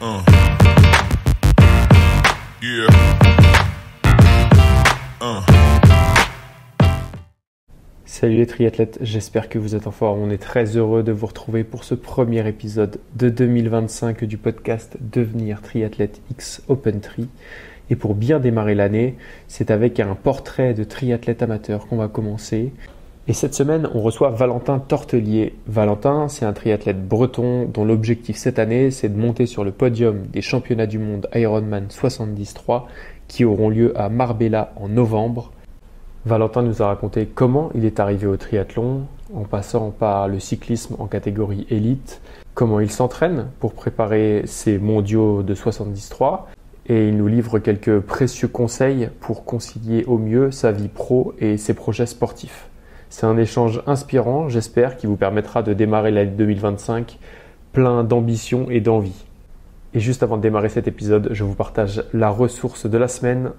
Uh, yeah. Uh. Salut les triathlètes, j'espère que vous êtes en forme. On est très heureux de vous retrouver pour ce premier épisode de 2025 du podcast Devenir triathlète X Open Tri. Et pour bien démarrer l'année, c'est avec un portrait de triathlète amateur qu'on va commencer. Et cette semaine, on reçoit Valentin Tortelier. Valentin, c'est un triathlète breton dont l'objectif cette année, c'est de monter sur le podium des championnats du monde Ironman 73 qui auront lieu à Marbella en novembre. Valentin nous a raconté comment il est arrivé au triathlon, en passant par le cyclisme en catégorie élite, comment il s'entraîne pour préparer ses mondiaux de 73, et il nous livre quelques précieux conseils pour concilier au mieux sa vie pro et ses projets sportifs. C'est un échange inspirant, j'espère, qui vous permettra de démarrer l'année 2025 plein d'ambition et d'envie. Et juste avant de démarrer cet épisode, je vous partage la ressource de la semaine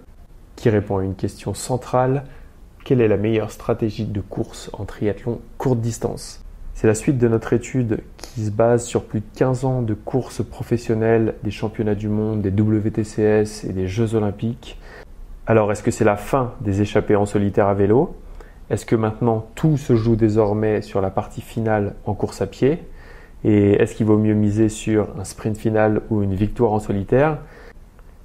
qui répond à une question centrale. Quelle est la meilleure stratégie de course en triathlon courte distance ? C'est la suite de notre étude qui se base sur plus de 15 ans de courses professionnelles, des championnats du monde, des WTCS et des Jeux Olympiques. Alors, est-ce que c'est la fin des échappées en solitaire à vélo ? Est-ce que maintenant tout se joue désormais sur la partie finale en course à pied ? Et est-ce qu'il vaut mieux miser sur un sprint final ou une victoire en solitaire ?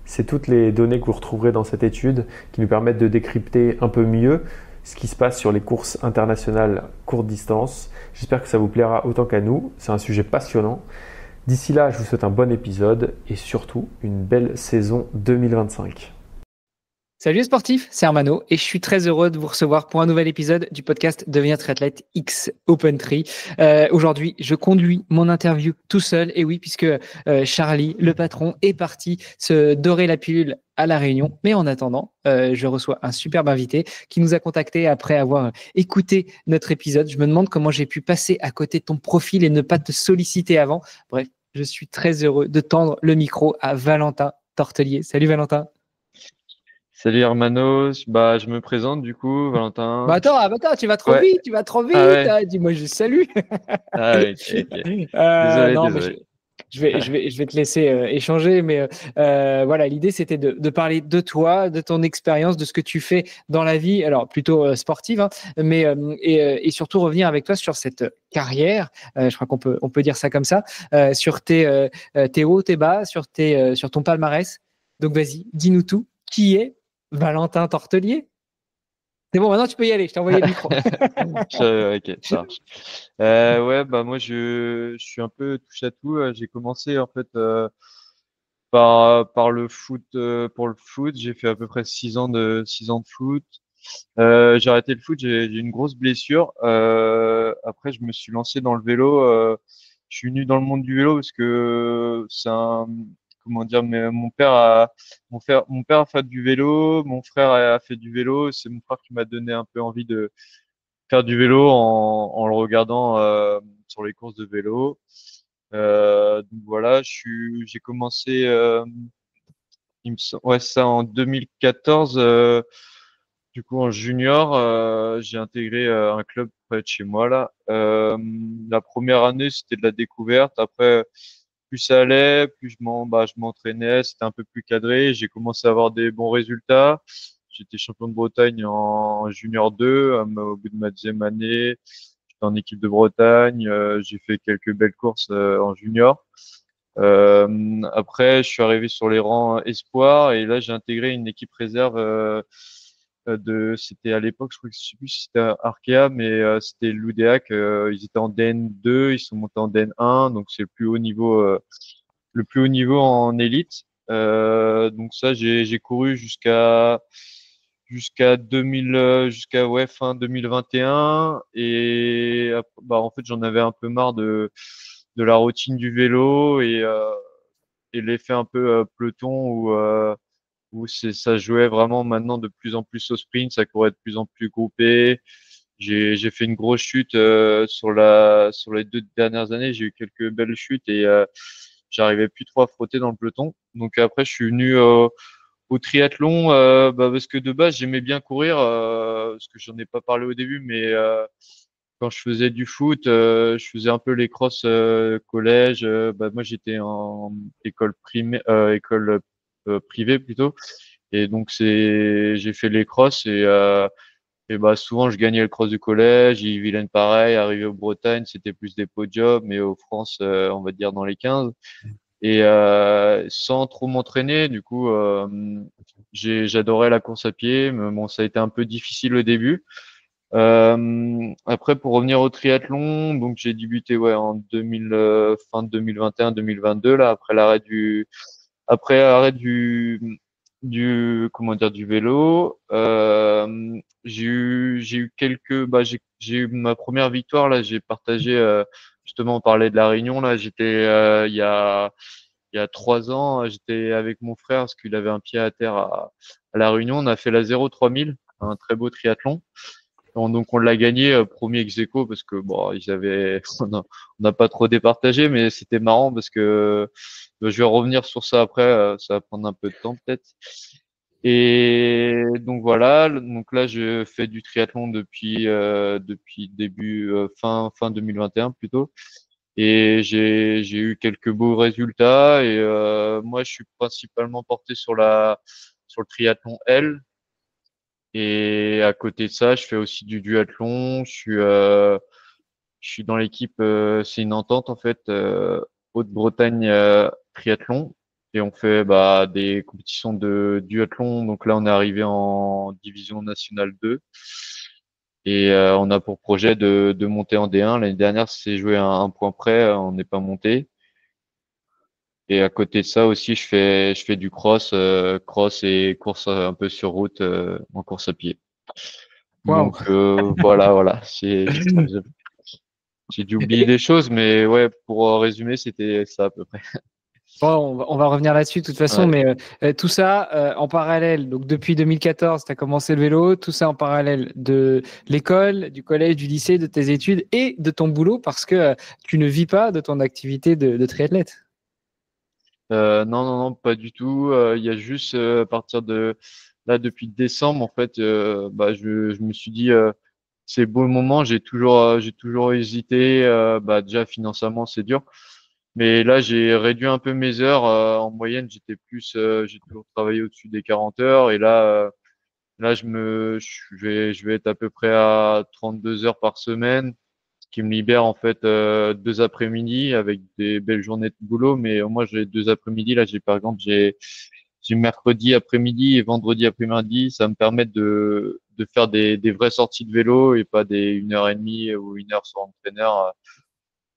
C'est toutes les données que vous retrouverez dans cette étude qui nous permettent de décrypter un peu mieux ce qui se passe sur les courses internationales courte distance. J'espère que ça vous plaira autant qu'à nous. C'est un sujet passionnant. D'ici là, je vous souhaite un bon épisode et surtout une belle saison 2025. Salut les sportifs, c'est Armano et je suis très heureux de vous recevoir pour un nouvel épisode du podcast Devenir triathlète X Open Tri. Aujourd'hui, je conduis mon interview tout seul, et oui, puisque Charlie, le patron, est parti se dorer la pilule à La Réunion. Mais en attendant, je reçois un superbe invité qui nous a contacté après avoir écouté notre épisode. Je me demande comment j'ai pu passer à côté de ton profil et ne pas te solliciter avant. Bref, je suis très heureux de tendre le micro à Valentin Tortelier. Salut Valentin. Salut Hermanos, je me présente du coup, Valentin. Attends, tu vas trop Ouais. vite, Ah ouais. Dis-moi juste salut. Ah oui, ok. Désolé, Non, mais désolé. je vais te laisser échanger, mais voilà, l'idée c'était de parler de toi, de ton expérience, de ce que tu fais dans la vie, alors plutôt sportive, hein, mais et surtout revenir avec toi sur cette carrière. Je crois on peut dire ça comme ça, sur tes hauts, tes bas, sur ton palmarès. Donc vas-y, dis-nous tout. Qui est Valentin Tortelier? C'est bon, maintenant tu peux y aller, je t'ai envoyé le micro. Ok, ça marche. Moi je suis un peu touche à tout. J'ai commencé en fait par le foot, pour le foot. J'ai fait à peu près 6 ans de foot. J'ai arrêté le foot, j'ai une grosse blessure. Après je me suis lancé dans le vélo. Je suis venu dans le monde du vélo parce que c'est un, comment dire, mais mon père a fait du vélo, mon frère a fait du vélo. C'est mon frère qui m'a donné un peu envie de faire du vélo en le regardant sur les courses de vélo. Donc voilà, j'ai commencé, ouais, ça en 2014. Du coup, en junior, j'ai intégré un club près de chez moi là. La première année, c'était de la découverte. Après, plus ça allait, plus je m'entraînais, c'était un peu plus cadré. J'ai commencé à avoir des bons résultats. J'étais champion de Bretagne en junior 2 au bout de ma deuxième année. J'étais en équipe de Bretagne. J'ai fait quelques belles courses en junior. Après, je suis arrivé sur les rangs espoir et là, j'ai intégré une équipe réserve c'était à l'époque, je crois que je sais plus si c'était Arkea, mais c'était l'Oudéac. Ils étaient en DN2, ils sont montés en DN1, donc c'est le plus haut niveau en élite. Donc ça, j'ai couru jusqu'à 2000, jusqu'à ouais fin 2021 et en fait j'en avais un peu marre de la routine du vélo et l'effet un peu peloton où ça jouait vraiment maintenant de plus en plus au sprint, ça courait de plus en plus groupé. J'ai fait une grosse chute sur les 2 dernières années, j'ai eu quelques belles chutes et j'arrivais plus trop à frotter dans le peloton. Donc après je suis venu au triathlon parce que de base j'aimais bien courir parce que j'en ai pas parlé au début mais quand je faisais du foot, je faisais un peu les crosses collège. Moi, j'étais en école primaire, école privée plutôt. Et donc, j'ai fait les crosses et souvent, je gagnais le cross du collège. Yves-Vilaine, pareil. Arrivé aux Bretagne, c'était plus des podiums, mais aux France, on va dire dans les 15. Et sans trop m'entraîner, du coup, j'adorais la course à pied. Mais bon, ça a été un peu difficile au début. Après, pour revenir au triathlon, donc j'ai débuté en 2000, fin de 2021-2022 là, après l'arrêt du comment dire du vélo. J'ai eu quelques, j'ai eu ma première victoire là. J'ai partagé justement, on parlait de la Réunion là. J'étais il y a 3 ans, j'étais avec mon frère parce qu'il avait un pied à terre à la Réunion. On a fait la 0-3000, un très beau triathlon. Donc on l'a gagné premier ex-aequo parce que bon ils avaient on n'a pas trop départagé, mais c'était marrant parce que je vais revenir sur ça après, ça va prendre un peu de temps peut-être. Et donc voilà, donc là je fais du triathlon depuis début fin 2021 plutôt, et j'ai eu quelques beaux résultats. Et moi je suis principalement porté sur le triathlon L. Et à côté de ça, je fais aussi du duathlon. Je suis dans l'équipe, c'est une entente en fait, Haute-Bretagne triathlon. Et on fait des compétitions de duathlon. Donc là, on est arrivé en division nationale 2. Et on a pour projet de monter en D1. L'année dernière, c'est joué à un point près, on n'est pas monté. Et à côté de ça aussi, je fais du cross et course un peu sur route, en course à pied. Waouh. Donc voilà. J'ai dû oublier des choses, mais ouais, pour résumer, c'était ça à peu près. Bon, on va revenir là-dessus de toute façon, Ouais. mais tout ça en parallèle. Donc depuis 2014, tu as commencé le vélo, tout ça en parallèle de l'école, du collège, du lycée, de tes études et de ton boulot parce que tu ne vis pas de ton activité de triathlète. Non, non, non, pas du tout. Il y a juste à partir de là, depuis décembre, en fait, je me suis dit, c'est beau le moment. J'ai toujours hésité. Déjà financièrement, c'est dur. Mais là, j'ai réduit un peu mes heures. En moyenne, j'ai toujours travaillé au-dessus des 40 heures. Et là, je vais être à peu près à 32 heures par semaine, ce qui me libère en fait 2 après-midi avec des belles journées de boulot. Mais moi, j'ai 2 après-midi. Là, par exemple, j'ai mercredi après-midi et vendredi après-midi. Ça me permet de faire des vraies sorties de vélo et pas des 1 heure et demie ou 1 heure sur entraîneur.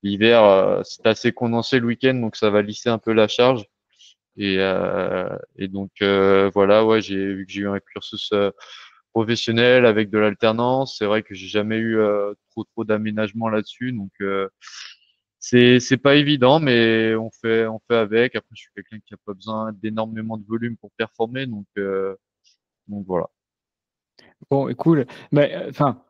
L'hiver, c'est assez condensé le week-end, donc ça va lisser un peu la charge. Et donc voilà, ouais, j'ai vu que j'ai eu un cursus professionnel avec de l'alternance. C'est vrai que j'ai jamais eu trop d'aménagement là-dessus, donc c'est pas évident, mais on fait avec. Après, je suis quelqu'un qui a pas besoin d'énormément de volume pour performer, donc voilà. Bon, et cool. Enfin,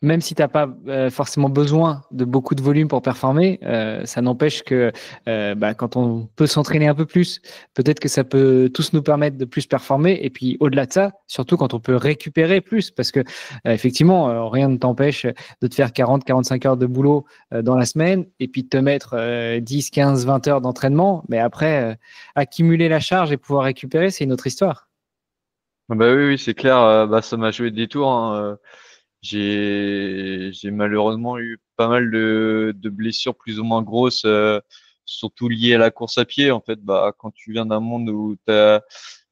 même si tu n'as pas forcément besoin de beaucoup de volume pour performer, ça n'empêche que quand on peut s'entraîner un peu plus, peut-être que ça peut tous nous permettre de plus performer. Et puis, au-delà de ça, surtout quand on peut récupérer plus, parce que effectivement, rien ne t'empêche de te faire 40, 45 heures de boulot dans la semaine et puis de te mettre 10, 15, 20 heures d'entraînement. Mais après, accumuler la charge et pouvoir récupérer, c'est une autre histoire. Ah bah oui, oui, c'est clair. Ça m'a joué des tours, hein. J'ai malheureusement eu pas mal de blessures plus ou moins grosses, surtout liées à la course à pied. En fait, quand tu viens d'un monde où t'as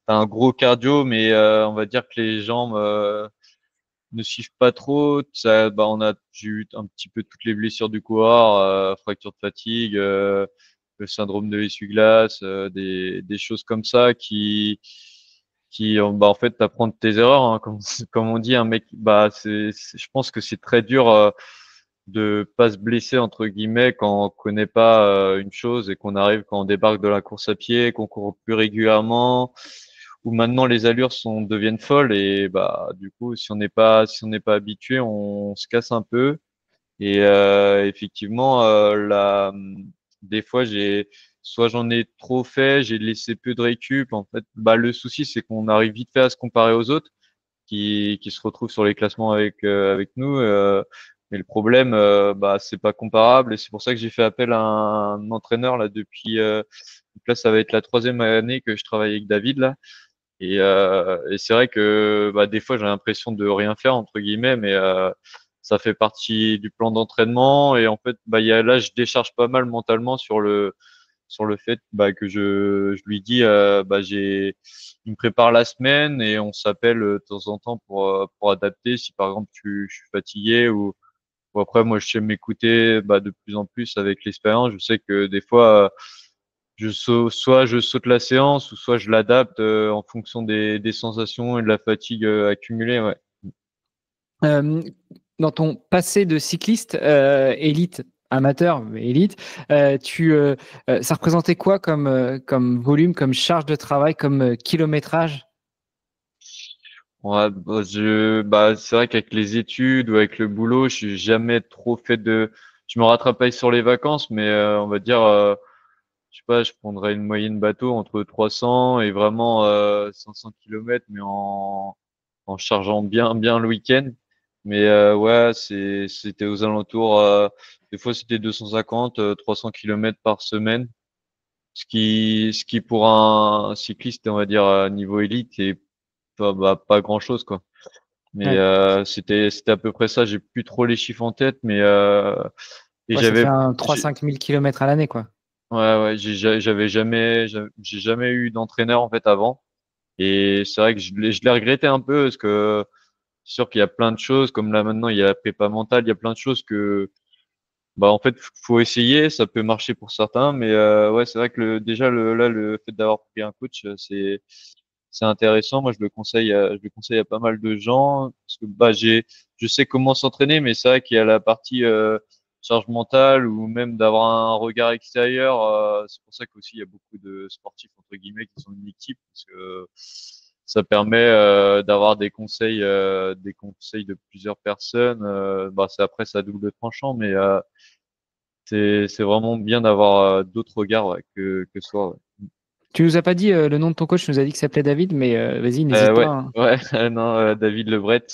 un gros cardio, mais on va dire que les jambes ne suivent pas trop. Ça, j'ai eu un petit peu toutes les blessures du corps, fracture de fatigue, le syndrome de l'essuie-glace, des choses comme ça en fait, t'apprends de tes erreurs, hein, comme on dit, un mec, je pense que c'est très dur de pas se blesser entre guillemets quand on connaît pas une chose et qu'on arrive quand on débarque de la course à pied, qu'on court plus régulièrement, où maintenant les allures deviennent folles. Et du coup, si on n'est pas habitué, on se casse un peu. Et effectivement, des fois, soit j'en ai trop fait, j'ai laissé peu de récup. En fait, le souci, c'est qu'on arrive vite fait à se comparer aux autres qui se retrouvent sur les classements avec nous. Mais le problème, c'est pas comparable et c'est pour ça que j'ai fait appel à un entraîneur là depuis. Donc là, ça va être la 3e année que je travaille avec David là. Et c'est vrai que des fois, j'ai l'impression de rien faire entre guillemets, mais ça fait partie du plan d'entraînement. Et en fait, là, je décharge pas mal mentalement sur le fait que je lui dis il me prépare la semaine et on s'appelle de temps en temps pour adapter si par exemple je suis fatigué ou après moi je sais m'écouter de plus en plus avec l'expérience. Je sais que des fois soit je saute la séance ou soit je l'adapte en fonction des sensations et de la fatigue accumulée, ouais. Euh, Dans ton passé de cycliste élite, amateur, mais élite, ça représentait quoi comme volume, comme charge de travail, comme kilométrage? Ouais, c'est vrai qu'avec les études ou avec le boulot, je suis jamais trop je me rattrape sur les vacances, mais on va dire, je sais pas, je prendrais une moyenne bateau entre 300 et vraiment 500 kilomètres, mais en chargeant bien le week-end. Mais ouais, c'était aux alentours, des fois c'était 250, 300 kilomètres par semaine, ce qui pour un cycliste, on va dire, à niveau élite, est pas grand-chose, quoi. Mais Ouais. c'était à peu près ça. J'ai plus trop les chiffres en tête, mais et Ouais, ça fait un j'ai- 3-5 000 kilomètres à l'année, quoi. ouais, j'ai jamais eu d'entraîneur en fait avant. Et c'est vrai que je l'ai regretté un peu parce que c'est sûr qu'il y a plein de choses, comme là maintenant il y a la prépa mentale, il y a plein de choses que en fait faut essayer, ça peut marcher pour certains, mais ouais c'est vrai que le fait d'avoir pris un coach, c'est intéressant. Moi, je le conseille à pas mal de gens parce que je sais comment s'entraîner, mais c'est vrai qu'il y a la partie charge mentale ou même d'avoir un regard extérieur. C'est pour ça qu'aussi il y a beaucoup de sportifs entre guillemets qui sont une équipe parce que ça permet d'avoir des conseils de plusieurs personnes. C'est après ça double tranchant, mais c'est vraiment bien d'avoir d'autres regards ouais, que soi. Ouais. Tu nous as pas dit le nom de ton coach, tu nous as dit qu'il s'appelait David, mais vas-y, n'hésite pas, Ouais, hein. ouais, non, David Lebret,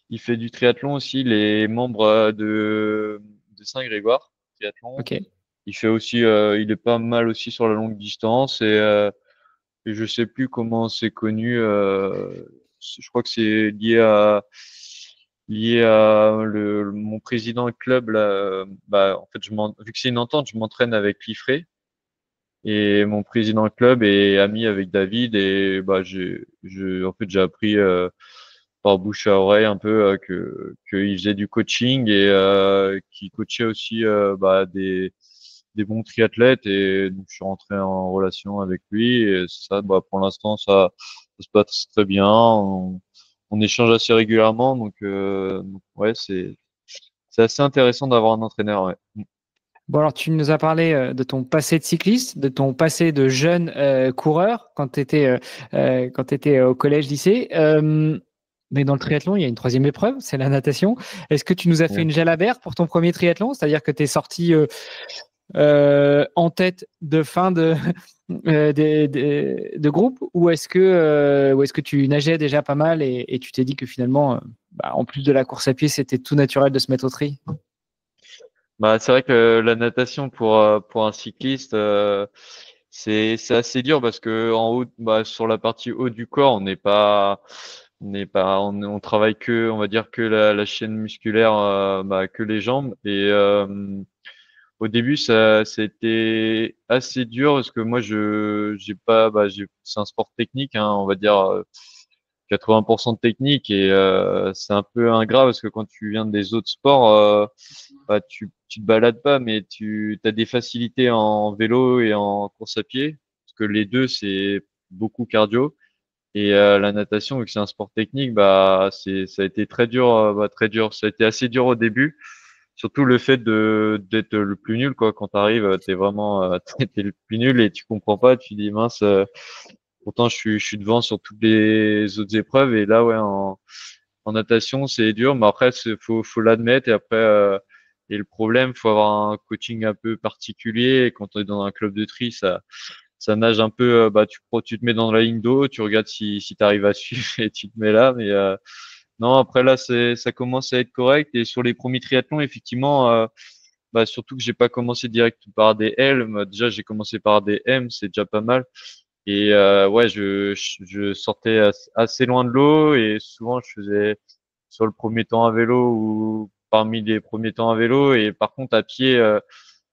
il fait du triathlon aussi, il est membre de Saint-Grégoire, triathlon. Ok. Il fait aussi, il est pas mal aussi sur la longue distance et je sais plus comment c'est connu. Je crois que c'est lié à mon président de club là. En fait, vu que c'est une entente, je m'entraîne avec Liffré. Et mon président de club est ami avec David et en fait j'ai appris par bouche à oreille un peu qu'il faisait du coaching et qu'il coachait aussi des bons triathlètes et donc je suis rentré en relation avec lui et ça pour l'instant ça se passe très bien, on échange assez régulièrement donc ouais c'est assez intéressant d'avoir un entraîneur, ouais. Bon, alors, tu nous as parlé de ton passé de cycliste, de ton passé de jeune coureur quand tu étais, au collège, lycée. Mais dans le triathlon, il y a une troisième épreuve, c'est la natation. Est-ce que tu nous as fait Ouais. une jalabert pour ton premier triathlon? C'est-à-dire que tu es sorti en tête de fin de groupe ou est-ce que tu nageais déjà pas mal et tu t'es dit que finalement, en plus de la course à pied, c'était tout naturel de se mettre au tri? C'est vrai que la natation pour un cycliste, c'est assez dur parce que en haut, sur la partie haut du corps, on travaille que, on va dire que la chaîne musculaire, que les jambes. Et au début, ça a été assez dur parce que moi, j'ai pas, c'est un sport technique, hein, on va dire. 80% de technique et c'est un peu ingrat parce que quand tu viens des autres sports, tu te balades pas, mais tu as des facilités en vélo et en course à pied parce que les deux c'est beaucoup cardio et la natation vu que c'est un sport technique, ça a été très dur, très dur. Ça a été assez dur au début, surtout le fait de d'être le plus nul quoi. Quand t'arrives, t'es vraiment t'es le plus nul et tu comprends pas, tu dis mince. Pourtant, je suis devant sur toutes les autres épreuves et là, ouais, en natation, c'est dur, mais après, faut l'admettre et après, et le problème, faut avoir un coaching un peu particulier. Et quand on est dans un club de tri, ça nage un peu. Tu te mets dans la ligne d'eau, tu regardes si tu arrives à suivre et tu te mets là, Non, après là, ça commence à être correct. Et sur les premiers triathlons, effectivement, bah, surtout que j'ai pas commencé direct par des L. Moi, déjà, j'ai commencé par des M, c'est déjà pas mal. Et ouais, je sortais assez loin de l'eau et souvent je faisais sur le premier temps à vélo ou parmi les premiers temps à vélo. Et par contre, à pied,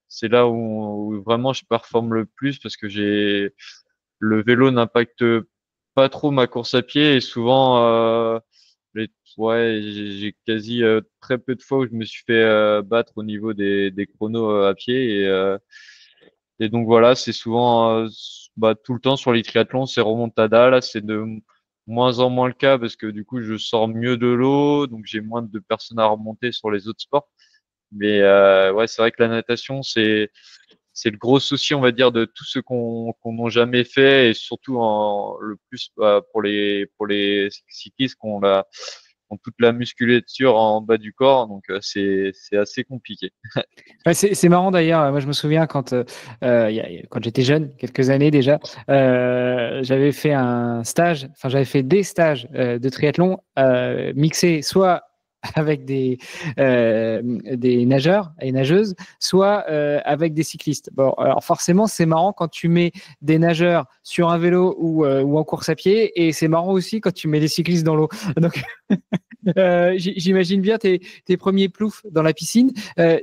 c'est là où vraiment je performe le plus parce que le vélo n'impacte pas trop ma course à pied et souvent, les, ouais, j'ai quasi très peu de fois où je me suis fait battre au niveau des chronos à pied et donc voilà, c'est souvent bah, tout le temps sur les triathlons, c'est remontada. Là, c'est de moins en moins le cas parce que du coup, je sors mieux de l'eau, donc j'ai moins de personnes à remonter sur les autres sports. Mais ouais, c'est vrai que la natation, c'est le gros souci, on va dire, de tous ceux qu'on n'a jamais fait et surtout le plus pour les cyclistes ont toute la musculature en bas du corps, donc c'est assez compliqué. Ouais, c'est marrant d'ailleurs. Moi, je me souviens quand j'étais jeune, quelques années déjà, j'avais fait un stage, enfin, j'avais fait des stages de triathlon mixés soit avec des nageurs et nageuses, soit avec des cyclistes. Bon, alors forcément, c'est marrant quand tu mets des nageurs sur un vélo ou en course à pied, et c'est marrant aussi quand tu mets des cyclistes dans l'eau. Donc, j'imagine bien tes premiers ploufs dans la piscine.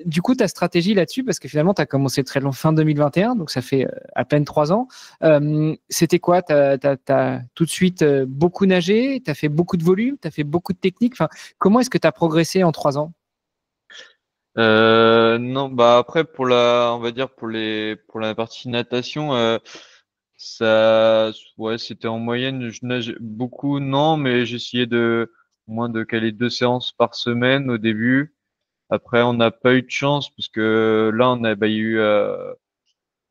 Du coup, ta stratégie là-dessus, parce que finalement, tu as commencé le triathlon fin 2021, donc ça fait à peine 3 ans. C'était quoi? Tu as tout de suite beaucoup nagé, tu as fait beaucoup de volume, tu as fait beaucoup de technique. Enfin, comment est-ce que tu as progressé en 3 ans? Non, bah après on va dire pour la partie natation, ça, ouais, c'était en moyenne. Je nage beaucoup, non, mais j'essayais de au moins de caler 2 séances par semaine au début. Après, on n'a pas eu de chance parce que là, bah, il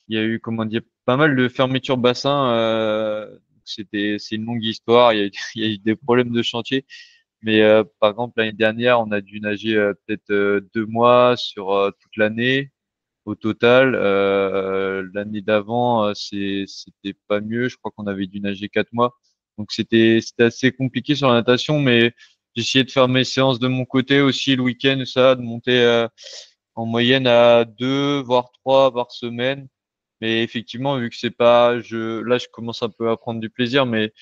y a eu, comment dire, pas mal de fermetures bassin. C'est une longue histoire. Il y a eu des problèmes de chantier. Mais par exemple, l'année dernière, on a dû nager peut-être 2 mois sur toute l'année au total. L'année d'avant, c'était pas mieux. Je crois qu'on avait dû nager 4 mois. Donc c'était assez compliqué sur la natation, mais j'essayais de faire mes séances de mon côté aussi le week-end, ça, de monter en moyenne à 2 voire 3 par semaine. Mais effectivement, vu que c'est pas, là, je commence un peu à prendre du plaisir, mais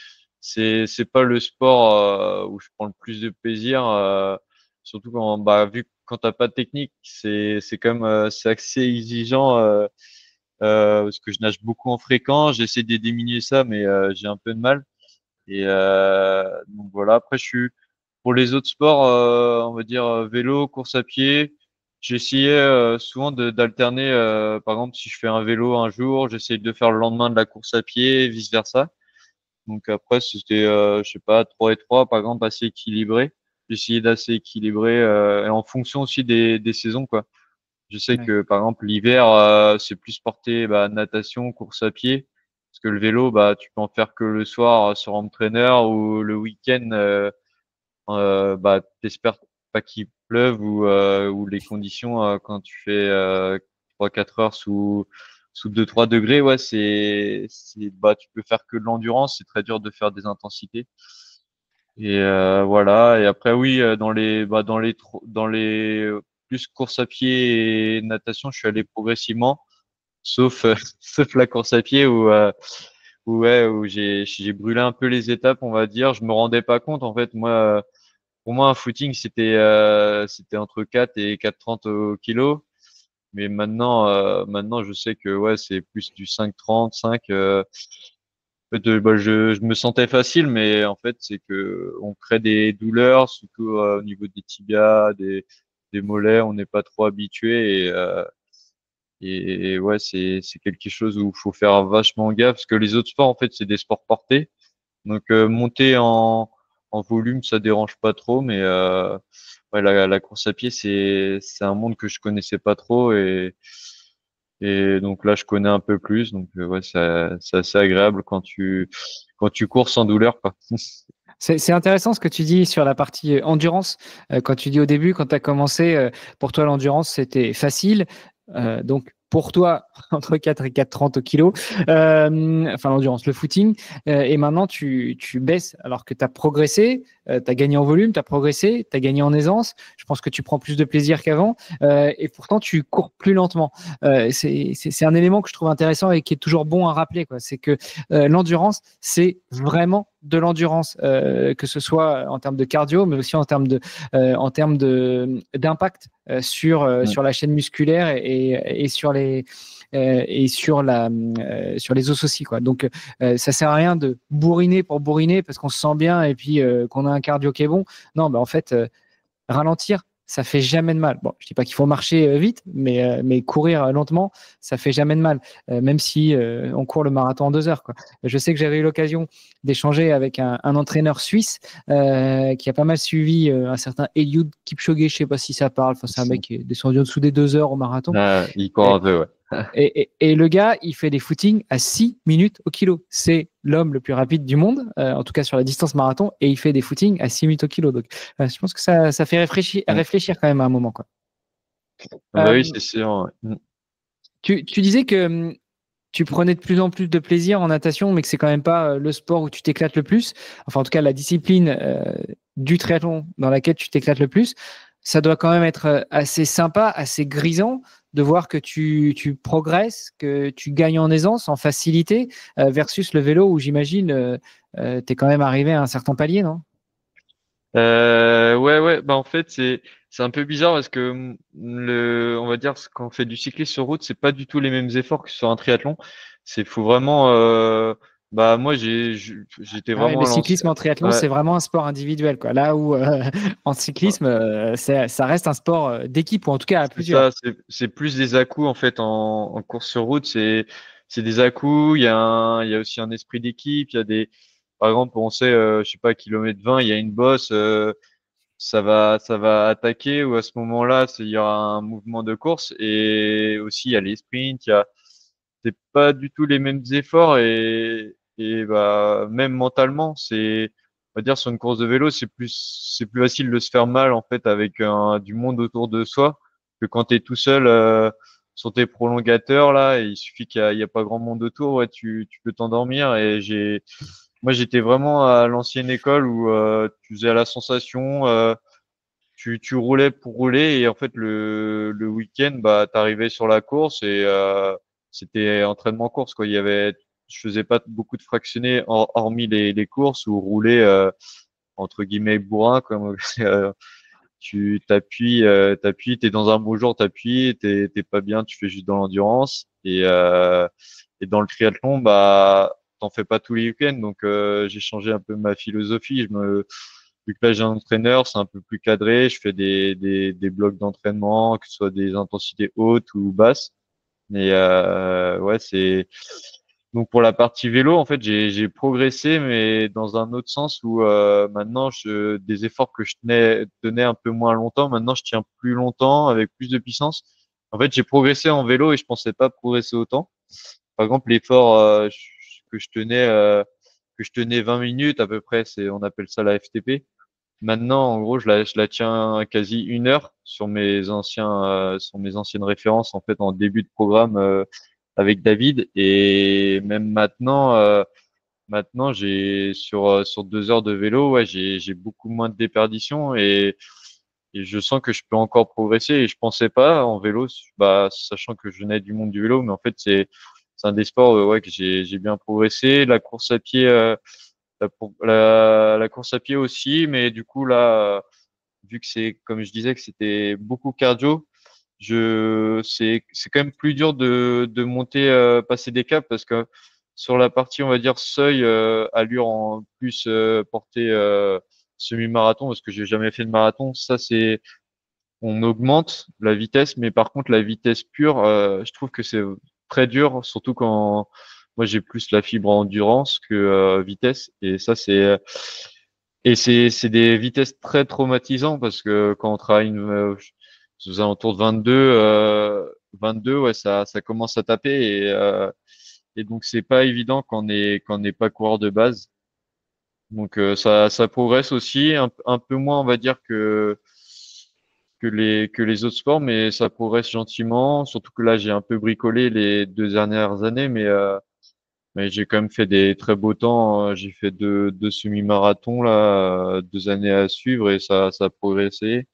c'est pas le sport où je prends le plus de plaisir. Surtout quand, bah, vu que quand t'as pas de technique, c'est quand même c'est assez exigeant parce que je nage beaucoup en fréquence. J'essaie de diminuer ça, mais j'ai un peu de mal. Et donc voilà. Après, je suis pour les autres sports, on va dire vélo, course à pied. J'essayais souvent d'alterner. Par exemple, si je fais un vélo un jour, j'essaie de faire le lendemain de la course à pied, vice versa. Donc après, c'était, je sais pas, 3 et 3, par exemple, assez équilibré. J'essayais d'assez équilibrer et en fonction aussi des saisons, quoi. Je sais Ouais. que par exemple l'hiver, c'est plus porté bah, natation, course à pied, parce que le vélo, bah tu peux en faire que le soir sur home trainer ou le week-end, bah t'espères pas qu'il pleuve ou les conditions quand tu fais 3-4 heures sous 2-3 degrés, ouais bah tu peux faire que de l'endurance, c'est très dur de faire des intensités. Et voilà. Et après, oui, dans les plus course à pied et natation, je suis allé progressivement, sauf sauf la course à pied ouais, où j'ai brûlé un peu les étapes, on va dire. Je me rendais pas compte, en fait. Moi, pour moi, un footing, c'était entre 4 et 4,30 au kilo. Mais maintenant, je sais que ouais, c'est plus du 5,30, 5. En fait, bah, je me sentais facile, mais en fait, c'est que on crée des douleurs, surtout au niveau des tibias, des mollets, on n'est pas trop habitué et ouais, c'est quelque chose où il faut faire vachement gaffe parce que les autres sports, en fait, c'est des sports portés. Donc monter en volume, ça dérange pas trop, mais ouais, la course à pied, c'est un monde que je connaissais pas trop et donc là, je connais un peu plus. Donc ouais, c'est assez agréable quand tu cours sans douleur, quoi. C'est intéressant ce que tu dis sur la partie endurance. Quand tu dis au début, quand tu as commencé, pour toi, l'endurance, c'était facile. Donc, pour toi entre 4 et 4,30 au kilo, enfin l'endurance, le footing, et maintenant tu baisses alors que tu as progressé, tu as gagné en volume, tu as progressé, tu as gagné en aisance, je pense que tu prends plus de plaisir qu'avant, et pourtant tu cours plus lentement. C'est un élément que je trouve intéressant et qui est toujours bon à rappeler, quoi. C'est que l'endurance, c'est vraiment de l'endurance, que ce soit en termes de cardio, mais aussi en termes d'impact sur la chaîne musculaire et sur les sur les os aussi, quoi. Donc ça sert à rien de bourriner pour bourriner parce qu'on se sent bien et puis qu'on a un cardio qui est bon. Non, en fait, ralentir, ça fait jamais de mal. Bon, je dis pas qu'il faut marcher vite, mais courir lentement, ça fait jamais de mal, même si on court le marathon en 2 heures, quoi. Je sais que j'avais eu l'occasion d'échanger avec un entraîneur suisse qui a pas mal suivi un certain Eliud Kipchoge, je sais pas si ça parle. Enfin, c'est un mec qui est descendu en dessous des 2 heures au marathon. Il court un peu, ouais. Et le gars, il fait des footings à 6 minutes au kilo. C'est l'homme le plus rapide du monde, en tout cas sur la distance marathon, et il fait des footings à 6 minutes au kilo. Donc, je pense que ça fait réfléchir quand même à un moment, quoi. Bah oui, c'est sûr. Ouais. Tu disais que tu prenais de plus en plus de plaisir en natation, mais que c'est quand même pas le sport où tu t'éclates le plus. Enfin, en tout cas, la discipline du triathlon dans laquelle tu t'éclates le plus. Ça doit quand même être assez sympa, assez grisant de voir que tu progresses, que tu gagnes en aisance, en facilité, versus le vélo où j'imagine tu es quand même arrivé à un certain palier, non? Ouais. Bah en fait, c'est un peu bizarre parce que on va dire quand on fait du cyclisme sur route, c'est pas du tout les mêmes efforts que sur un triathlon. Faut vraiment. Bah moi, j'étais Ah ouais, vraiment le à l'ancienne. cyclisme en triathlon, Ouais, c'est vraiment un sport individuel, quoi. Là où en cyclisme, ça reste un sport d'équipe, ou en tout cas à c'est plusieurs. ça. C'est plus des à-coups en fait en course sur route. C'est des à-coups. Il y a aussi un esprit d'équipe. Il y a des. Par exemple, on sait, je sais pas, kilomètre 20, il y a une bosse. Ça va attaquer ou à ce moment-là, il y aura un mouvement de course et aussi il y a les sprints, c'est pas du tout les mêmes efforts et bah même mentalement, on va dire sur une course de vélo, c'est plus facile de se faire mal en fait avec du monde autour de soi que quand tu es tout seul sur tes prolongateurs là, et il suffit il y a pas grand monde autour, ouais, tu peux t'endormir et moi j'étais vraiment à l'ancienne école où tu faisais à la sensation tu roulais pour rouler et en fait le week-end bah t'arrivais sur la course et c'était entraînement course quoi. Je faisais pas beaucoup de fractionnés hormis les courses ou rouler entre guillemets bourrin comme t'appuies, t'es dans un beau jour, t'es pas bien, tu fais juste dans l'endurance et dans le triathlon bah t'en fais pas tous les week-ends donc j'ai changé un peu ma philosophie. Vu que là, j'ai un entraîneur, c'est un peu plus cadré. Je fais des blocs d'entraînement, que ce soit des intensités hautes ou basses. Mais ouais, donc pour la partie vélo, en fait, j'ai progressé, mais dans un autre sens où maintenant, des efforts que tenais un peu moins longtemps, maintenant, je tiens plus longtemps avec plus de puissance. En fait, j'ai progressé en vélo et je pensais pas progresser autant. Par exemple, l'effort que je tenais 20 minutes à peu près, on appelle ça la FTP. Maintenant, en gros, je la tiens quasi 1 heure sur mes anciennes références, en fait, en début de programme, avec David. Et même maintenant, sur 2 heures de vélo, ouais, j'ai beaucoup moins de déperdition et je sens que je peux encore progresser. Et je pensais pas en vélo, bah, sachant que je venais du monde du vélo, mais en fait, c'est un des sports, ouais, que j'ai bien progressé. La course à pied, la course à pied aussi, mais du coup là, vu que c'est comme je disais que c'était beaucoup cardio, c'est quand même plus dur de monter, passer des caps parce que sur la partie on va dire seuil, allure en plus portée semi-marathon parce que j'ai jamais fait de marathon, ça c'est on augmente la vitesse, mais par contre la vitesse pure, je trouve que c'est très dur, surtout quand moi j'ai plus la fibre endurance que vitesse, et ça c'est des vitesses très traumatisantes parce que quand on travaille aux alentours de 22, ouais ça commence à taper et donc c'est pas évident quand on n'est pas coureur de base. Donc ça progresse aussi un peu moins on va dire que les autres sports, mais ça progresse gentiment. Surtout que là, j'ai un peu bricolé les 2 dernières années, mais j'ai quand même fait des très beaux temps. J'ai fait deux semi-marathons là, 2 années à suivre et ça a progressé.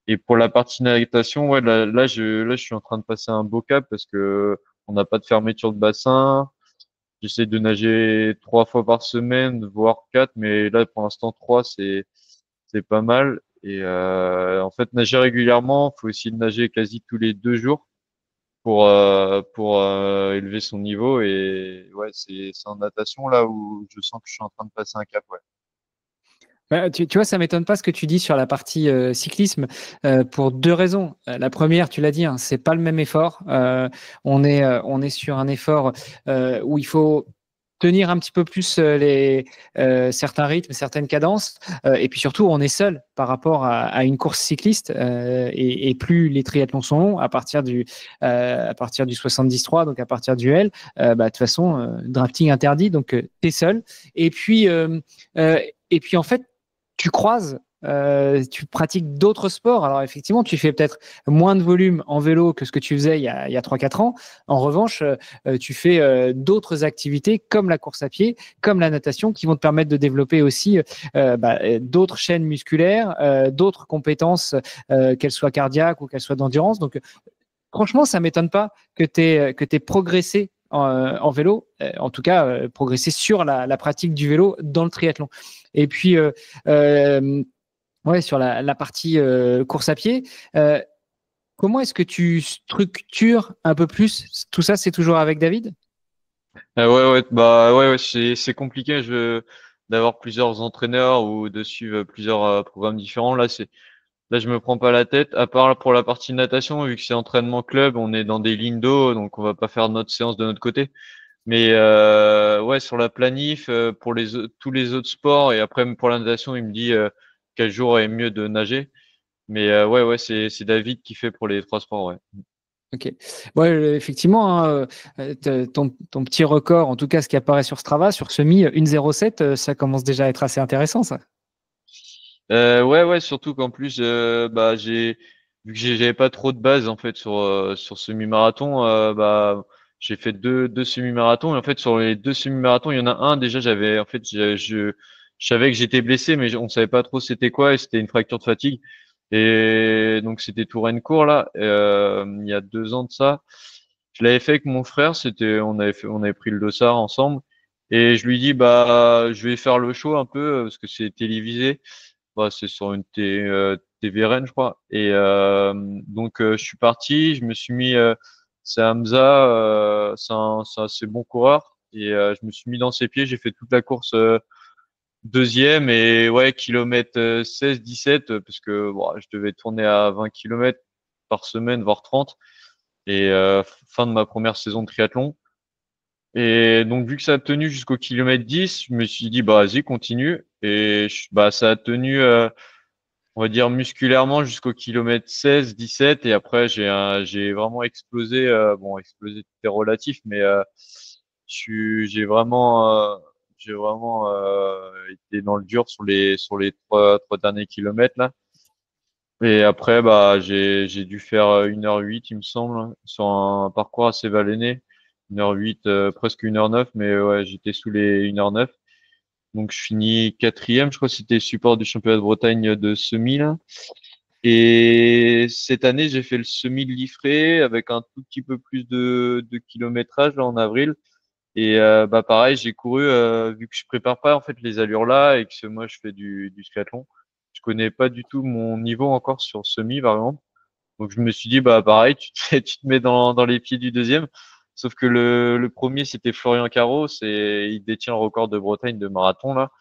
Et pour la partie natation, ouais, là, je suis en train de passer un beau cap parce que on n'a pas de fermeture de bassin. J'essaie de nager 3 fois par semaine, voire 4, mais là, pour l'instant, 3, c'est pas mal. Et en fait, nager régulièrement, faut essayer de nager quasi tous les 2 jours pour élever son niveau. Et ouais, c'est en natation là où je sens que je suis en train de passer un cap. Ouais. Bah, tu vois, ça m'étonne pas ce que tu dis sur la partie cyclisme pour deux raisons. La première, tu l'as dit, hein, c'est pas le même effort. On est sur un effort où il faut tenir un petit peu plus certains rythmes, certaines cadences, et puis surtout, on est seul par rapport à une course cycliste, et plus les triathlons sont longs, à partir du 73, donc à partir du L, bah, de toute façon, drafting interdit, donc tu es seul. Et puis, euh, et puis en fait, tu pratiques d'autres sports. Alors effectivement, tu fais peut-être moins de volume en vélo que ce que tu faisais il y a 3-4 ans. En revanche, tu fais d'autres activités comme la course à pied, comme la natation, qui vont te permettre de développer aussi d'autres chaînes musculaires, d'autres compétences, qu'elles soient cardiaques ou qu'elles soient d'endurance. Donc franchement, ça m'étonne pas que tu aies progressé en vélo, en tout cas progressé sur la pratique du vélo dans le triathlon. Et puis, euh, ouais, sur la partie course à pied, euh, comment est-ce que tu structures un peu plus tout ça? C'est toujours avec David? Ouais, ouais, bah ouais, ouais, c'est compliqué d'avoir plusieurs entraîneurs ou de suivre plusieurs programmes différents. Là, je me prends pas la tête. À part pour la partie natation, vu que c'est entraînement club, on est dans des lignes d'eau, donc on va pas faire notre séance de notre côté. Mais ouais, sur la planif, pour tous les autres sports et après même pour la natation, il me dit quel jour est mieux de nager. Mais ouais, ouais, c'est David qui fait pour les 3 sports, ouais. Ok. Ouais, effectivement, hein, ton petit record, en tout cas ce qui apparaît sur Strava, sur semi 1,07, ça commence déjà à être assez intéressant, ça. Ouais, ouais, surtout qu'en plus, bah vu que j'avais pas trop de base en fait sur semi-marathon, bah j'ai fait deux semi-marathons et en fait sur les deux semi-marathons, il y en a un déjà j'avais en fait je savais que j'étais blessé mais on savait pas trop c'était quoi et c'était une fracture de fatigue et donc c'était Touraine-Court là, il y a 2 ans de ça. Je l'avais fait avec mon frère, on avait pris le dossard ensemble et je lui dis bah je vais faire le show un peu parce que c'est télévisé. Bah, c'est sur une TVRN, je crois. Et donc, je suis parti, je me suis mis. C'est Hamza, c'est un assez bon coureur. Et je me suis mis dans ses pieds, j'ai fait toute la course deuxième. Et ouais, kilomètre 16-17, parce que bon, je devais tourner à 20 kilomètres par semaine, voire 30. Et fin de ma première saison de triathlon. Et donc, vu que ça a tenu jusqu'au kilomètre 10, je me suis dit, bah, vas-y, continue. Et bah, ça a tenu. On va dire musculairement jusqu'au kilomètre 16-17 et après j'ai vraiment explosé. Bon, explosé tout est relatif, mais j'ai vraiment été dans le dur sur les trois derniers kilomètres là. Et après bah j'ai dû faire 1h08 il me semble hein, sur un parcours assez vallonné. 1h08 presque 1h09 mais ouais j'étais sous les 1h09. Donc je finis quatrième, je crois que c'était support du championnat de Bretagne de semi là. Et cette année, j'ai fait le semi de Liffré avec un tout petit peu plus de kilométrage là en avril. Et bah pareil, j'ai couru vu que je prépare pas en fait les allures là et que moi je fais du triathlon. Je connais pas du tout mon niveau encore sur semi par exemple. Donc je me suis dit bah pareil, tu te mets dans les pieds du deuxième. Sauf que le premier c'était Florian Carros et il détient le record de Bretagne de marathon là.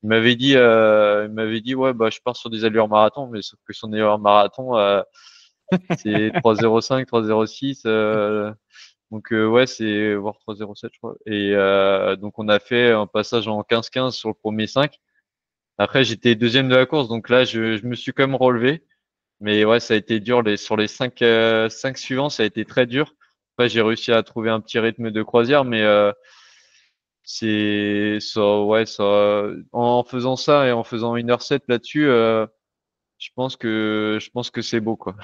Il m'avait dit ouais bah je pars sur des allures marathon, mais sauf que son allure marathon c'est 3,05, 3,06. Donc ouais c'est voire 3,07 je crois. Et donc on a fait un passage en 15-15 sur le premier 5. Après j'étais deuxième de la course, donc là je me suis quand même relevé. Mais ouais ça a été dur sur les 5 suivants ça a été très dur. Après j'ai réussi à trouver un petit rythme de croisière, mais c'est ça ouais ça en faisant ça et en faisant 1h07 là-dessus. je pense que c'est beau, quoi.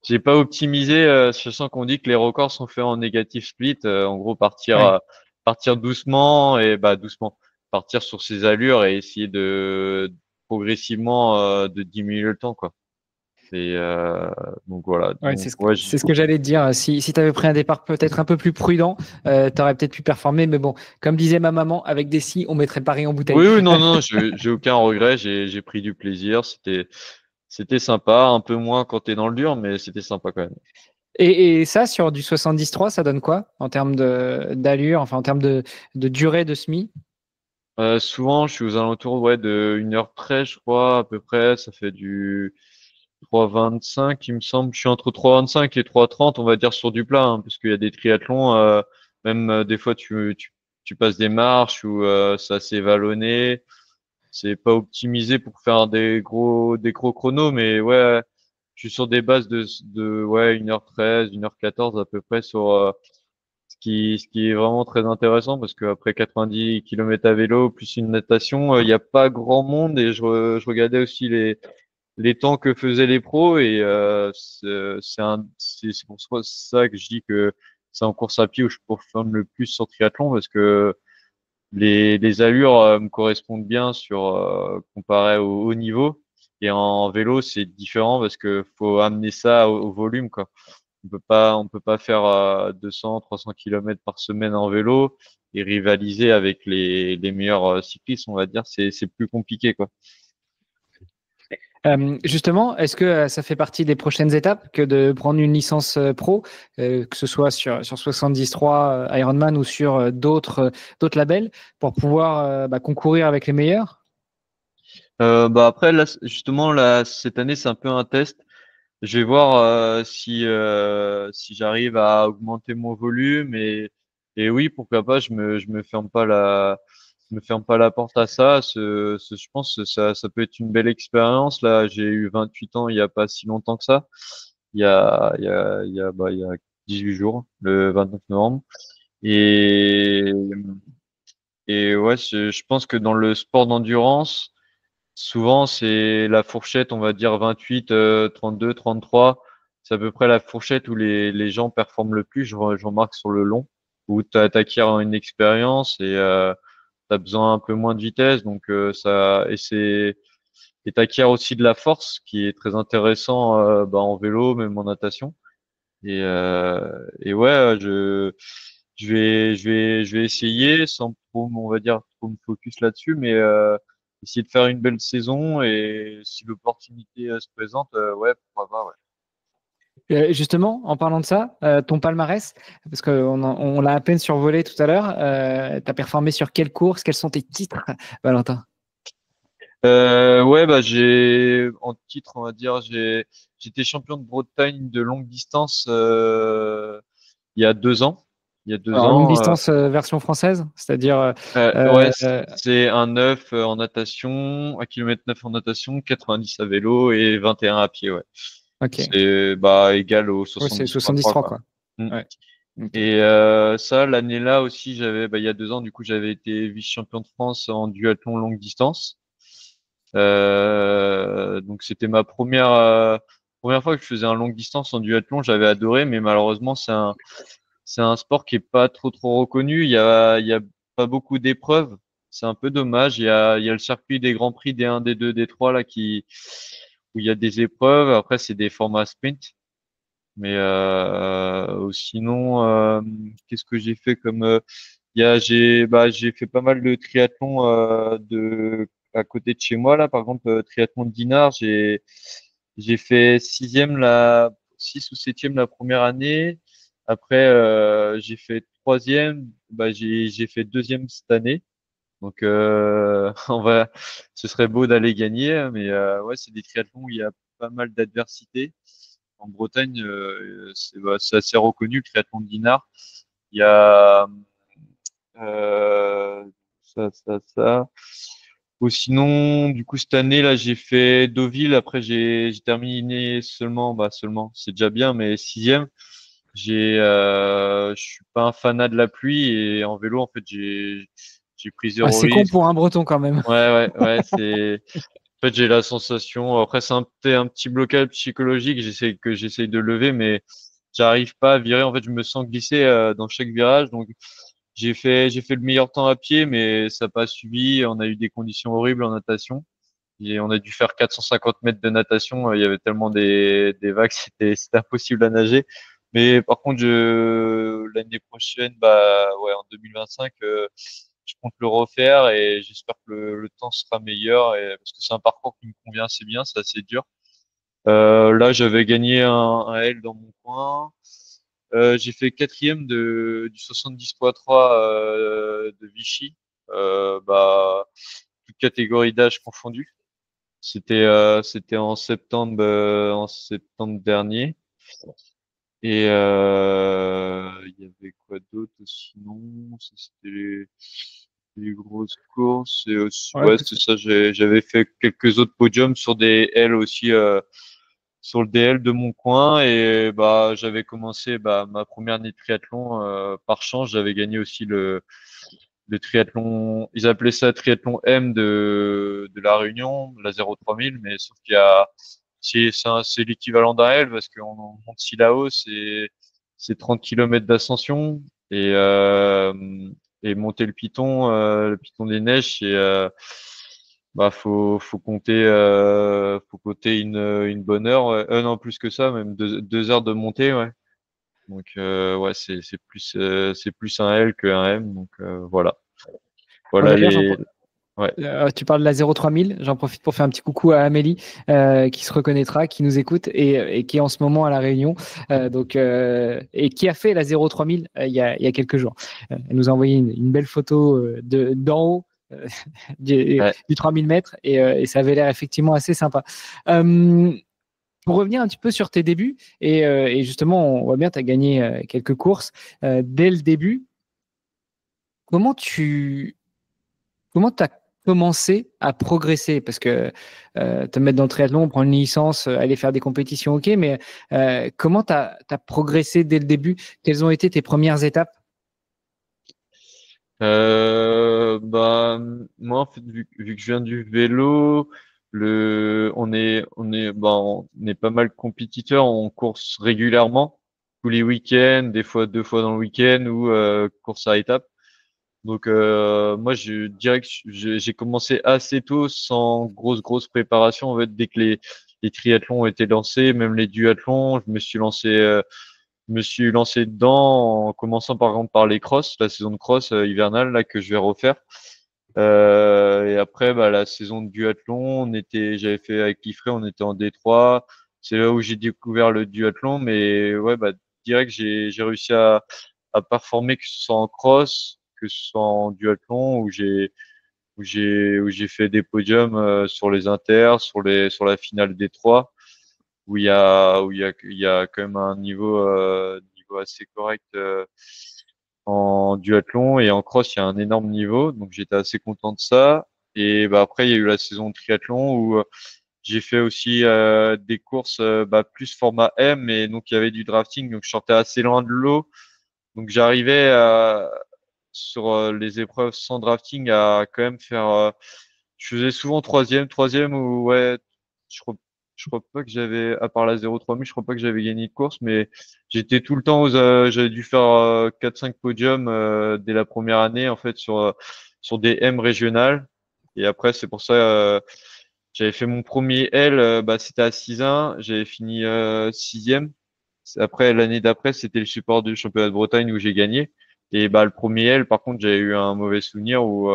J'ai pas optimisé, je sens qu'on dit que les records sont faits en négatif split. En gros, Ouais. partir doucement et doucement, partir sur ses allures et essayer de progressivement de diminuer le temps, quoi. Et donc voilà. Ouais, Donc ouais, c'est ce que j'allais te dire. Si tu avais pris un départ peut-être un peu plus prudent, tu aurais peut-être pu performer. Mais bon, comme disait ma maman, avec des scies, on mettrait Paris en bouteille. oui, oui, non, non, j'ai aucun regret. J'ai pris du plaisir. C'était sympa, un peu moins quand t'es dans le dur, mais c'était sympa quand même. Et ça, sur du 73, ça donne quoi en termes d'allure, enfin en termes de durée de semi? Souvent, je suis aux alentours ouais, de 1h13, je crois, à peu près. Ça fait du 3,25, il me semble. Je suis entre 3,25 et 3,30, on va dire, sur du plat, hein, parce qu'il y a des triathlons, même des fois, tu passes des marches où c'est assez vallonné. C'est pas optimisé pour faire des gros chronos, mais ouais, je suis sur des bases de ouais, 1h13, 1h14 à peu près sur ce qui est vraiment très intéressant parce qu'après 90 km à vélo plus une natation, il n'y a pas grand monde et je regardais aussi les temps que faisaient les pros et c'est pour ça que je dis que c'est en course à pied où je performe le plus sur triathlon parce que les allures me correspondent bien sur comparé au haut niveau. Et en vélo, c'est différent parce que faut amener ça au volume, quoi. On peut pas faire 200, 300 km par semaine en vélo et rivaliser avec les meilleurs cyclistes, on va dire. C'est plus compliqué, quoi. Justement, est-ce que ça fait partie des prochaines étapes que de prendre une licence pro, que ce soit sur 73 Ironman ou sur d'autres labels, pour pouvoir concourir avec les meilleurs? Après, là, justement, là, cette année, c'est un peu un test. Je vais voir si j'arrive à augmenter mon volume et oui, pourquoi pas, je me ferme pas la porte à ça. Je pense que ça peut être une belle expérience. Là, j'ai eu 28 ans il y a pas si longtemps que ça. Il y a 18 jours, le 29 novembre. Et, et ouais, je pense que dans le sport d'endurance, souvent, c'est la fourchette, on va dire 28, 32, 33. C'est à peu près la fourchette où les gens performent le plus. Je remarque sur le long, où tu acquiers une expérience et tu as besoin un peu moins de vitesse. Donc, et t'acquiers aussi de la force, qui est très intéressant en vélo, même en natation. Et ouais, je vais essayer sans trop, on va dire, trop me focus là-dessus, mais essayer de faire une belle saison et si l'opportunité se présente, ouais, pourquoi pas, ouais. Justement, en parlant de ça, ton palmarès, parce qu'on l'a à peine survolé tout à l'heure, tu as performé sur quelle course? Quels sont tes titres, Valentin? Ouais, en titre, on va dire, j'étais champion de Bretagne de longue distance il y a 2 ans. Il y a deux Alors, longue ans, distance version française, c'est-à-dire ouais, euh, c'est un 9 en natation, 1,9 km en natation, 90 à vélo et 21 à pied, ouais. ok. C'est égal au Ouais, c'est 70-3, 73, quoi. quoi. Mm. Ouais. Ok. Et ça, l'année-là aussi, il y a 2 ans, du coup, j'avais été vice-champion de France en duathlon longue distance. Donc c'était ma première fois que je faisais un longue distance en duathlon. J'avais adoré, mais malheureusement, c'est un sport qui est pas trop reconnu. Il y a pas beaucoup d'épreuves. C'est un peu dommage. Il y a le circuit des Grands Prix D1, D2, D3 là où il y a des épreuves. Après, c'est des formats sprint. Mais sinon, qu'est-ce que j'ai fait comme j'ai fait pas mal de triathlon à côté de chez moi là. Par exemple, triathlon de Dinard, j'ai fait six ou septième la première année. Après, j'ai fait troisième. J'ai fait deuxième cette année. Donc, ce serait beau d'aller gagner, hein, mais ouais, c'est des triathlons où il y a pas mal d'adversité. En Bretagne, c'est assez reconnu, le triathlon de Dinard. Il y a euh, ça. Ou sinon, du coup, cette année, là, j'ai fait Deauville. Après, j'ai terminé seulement, c'est déjà bien, mais sixième. Je suis pas un fanat de la pluie et en vélo, en fait, j'ai pris Ah, zéro c'est con risque. pour un Breton quand même. Ouais, ouais, ouais, c'est. En fait, j'ai la sensation, après, c'est un petit blocage psychologique, j'essaye de lever, mais j'arrive pas à virer. En fait, je me sens glisser dans chaque virage. Donc, j'ai fait le meilleur temps à pied, mais ça n'a pas suivi. On a eu des conditions horribles en natation. Et on a dû faire 450 mètres de natation. Il y avait tellement des vagues, c'était impossible à nager. Mais par contre, l'année prochaine, bah ouais, en 2025, je compte le refaire et j'espère que le temps sera meilleur parce que c'est un parcours qui me convient assez bien, c'est assez dur. Là, j'avais gagné un L dans mon coin. J'ai fait quatrième du 70.3 de Vichy, bah, toute catégorie d'âge confondue. C'était en septembre dernier. Et il y avait quoi d'autre sinon? Ça, c'était les grosses courses. Et aussi, Ouais, ouais, c'est ça. J'avais fait quelques autres podiums sur des L aussi, sur le DL de mon coin. Et bah, j'avais commencé ma première année de triathlon par chance. J'avais gagné aussi le triathlon. Ils appelaient ça triathlon M de La Réunion, la 03000, mais sauf qu'il y a c'est l'équivalent d'un L parce qu'on monte si là-haut, c'est 30 km d'ascension et monter le piton des neiges, bah faut compter une bonne heure, ouais. Non plus que ça, même 2 heures de montée, ouais. Donc ouais, c'est plus un L qu'un M, donc voilà. Bon, Voilà d'ailleurs, les ouais. tu parles de la 03000. J'en profite pour faire un petit coucou à Amélie, qui se reconnaîtra, qui nous écoute et qui est en ce moment à La Réunion, et qui a fait la 03000 il y a quelques jours. Elle nous a envoyé une belle photo d'en haut Ouais. du 3000 mètres et ça avait l'air effectivement assez sympa. Euh, pour revenir un petit peu sur tes débuts, et justement, on voit bien, tu as gagné quelques courses dès le début. Comment tu Comment tu as commencé à progresser? Parce que te mettre dans le triathlon, prendre une licence, aller faire des compétitions, ok, mais comment tu as progressé dès le début? Quelles ont été tes premières étapes? Bah, moi, en fait, vu que je viens du vélo, on est pas mal compétiteurs, on course régulièrement, tous les week-ends, des fois 2 fois dans le week-end ou course à étapes. Donc, moi, je dirais que j'ai commencé assez tôt, sans grosse préparation. En fait, dès que les triathlons ont été lancés, même les duathlons, je me suis lancé dedans en commençant par exemple par les crosses, la saison de cross hivernale là que je vais refaire. Et après, bah, la saison de duathlon, j'avais fait avec Liffré, on était en D3. C'est là où j'ai découvert le duathlon, mais ouais, bah, direct, j'ai réussi à performer, que ce soit en cross, que ce soit en duathlon, où j'ai fait des podiums sur les inters, sur la finale D3 il y a quand même un niveau assez correct en duathlon et en cross, il y a un énorme niveau, donc j'étais assez content de ça. Et bah après, il y a eu la saison de triathlon où j'ai fait aussi des courses plus format M, et donc il y avait du drafting, donc je sortais assez loin de l'eau, donc j'arrivais sur les épreuves sans drafting à quand même faire. Je faisais souvent troisième ou ouais, je crois, je crois pas que j'avais, à part la 03000, je crois pas que j'avais gagné de course, mais j'étais tout le temps j'avais dû faire 4-5 podiums dès la première année en fait sur des M régionales. Et après, c'est pour ça j'avais fait mon premier L, bah, c'était à 6-1, j'avais fini sixième. Après, l'année d'après, c'était le support du championnat de Bretagne où j'ai gagné. Et bah, le premier L, par contre, j'avais eu un mauvais souvenir où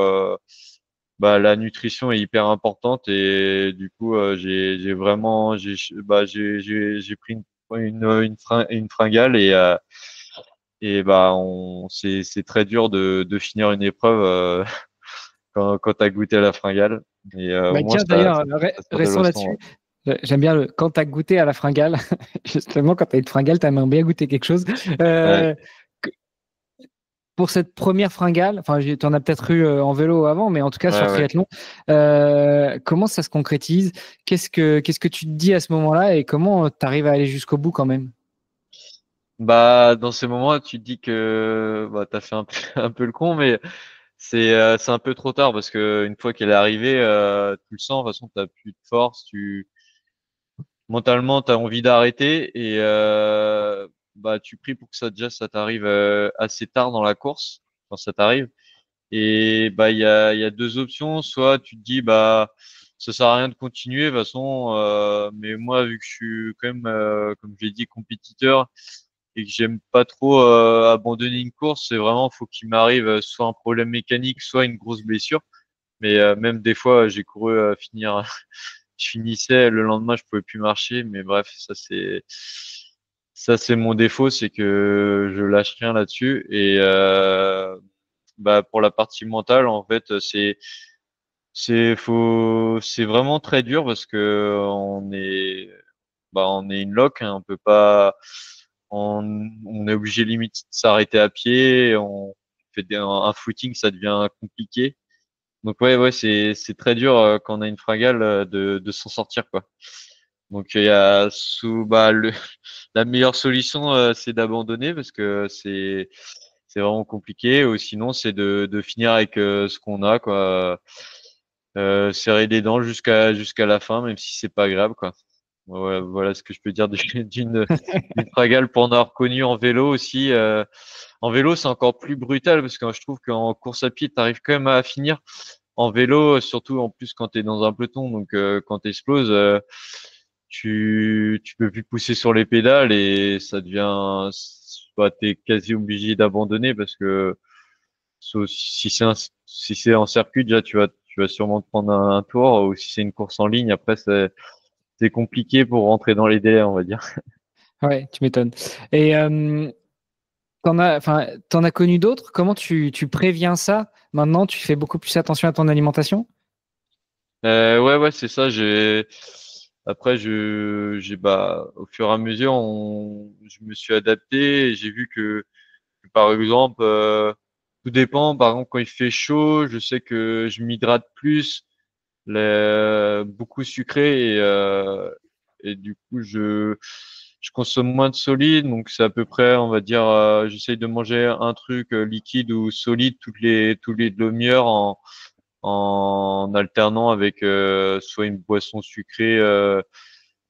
bah, la nutrition est hyper importante et du coup, j'ai vraiment, j'ai pris une fringale et bah, c'est très dur de finir une épreuve quand t'as goûté à la fringale. Et Bah, moi, tiens, d'ailleurs, ça sert de restons leçon. là-dessus. J'aime bien quand tu as goûté à la fringale. Justement, quand tu as une fringale, tu aimerais bien goûter quelque chose. Ouais. Euh, que- pour cette première fringale, enfin, tu en as peut-être eu en vélo avant, mais en tout cas sur Ouais, ouais. triathlon, comment ça se concrétise? Qu'est-ce que tu te dis à ce moment-là et comment tu arrives à aller jusqu'au bout quand même? Bah, dans ces moments, tu te dis que bah, t'as fait un peu le con, mais c'est un peu trop tard parce que une fois qu'elle est arrivée, tu le sens. De toute façon, t'as plus de force. Mentalement, t'as envie d'arrêter et bah tu pries pour que ça t'arrive assez tard dans la course quand ça t'arrive. Et bah il y a deux options. Soit tu te dis bah ça sert à rien de continuer de toute façon. Mais moi vu que je suis quand même comme je l'ai dit compétiteur et que j'aime pas trop abandonner une course, c'est vraiment faut qu'il m'arrive soit un problème mécanique, soit une grosse blessure. Mais même des fois j'ai couru à finir, je finissais le lendemain je pouvais plus marcher. Mais bref ça c'est mon défaut, c'est que je lâche rien là-dessus et bah pour la partie mentale en fait c'est vraiment très dur parce que on est une loc, hein, on peut pas on est obligé limite de s'arrêter à pied, on fait un footing, ça devient compliqué. Donc ouais c'est très dur quand on a une fringale de s'en sortir quoi. Donc il y a la meilleure solution c'est d'abandonner parce que c'est vraiment compliqué ou sinon c'est de finir avec ce qu'on a quoi. Serrer les dents jusqu'à la fin même si c'est pas agréable quoi. Voilà ce que je peux dire d'une fragale pour en avoir connu en vélo aussi. En vélo, c'est encore plus brutal parce que je trouve qu'en course à pied, tu arrives quand même à finir. En vélo, surtout en plus quand tu es dans un peloton, donc quand tu exploses, tu peux plus pousser sur les pédales et ça devient, bah, t'es quasi obligé d'abandonner parce que si c'est en circuit, déjà tu vas sûrement te prendre un tour ou si c'est une course en ligne, après c'est compliqué pour rentrer dans les délais, on va dire. Ouais, tu m'étonnes. Et t'en as connu d'autres? Comment tu préviens ça? Maintenant, tu fais beaucoup plus attention à ton alimentation? Ouais, c'est ça. Après, au fur et à mesure, je me suis adapté et j'ai vu que, par exemple, tout dépend. Par exemple, quand il fait chaud, je sais que je m'hydrate plus, beaucoup sucré et du coup, je consomme moins de solide. Donc, c'est à peu près, on va dire, j'essaye de manger un truc liquide ou solide tous les demi-heures en alternant avec soit une boisson sucrée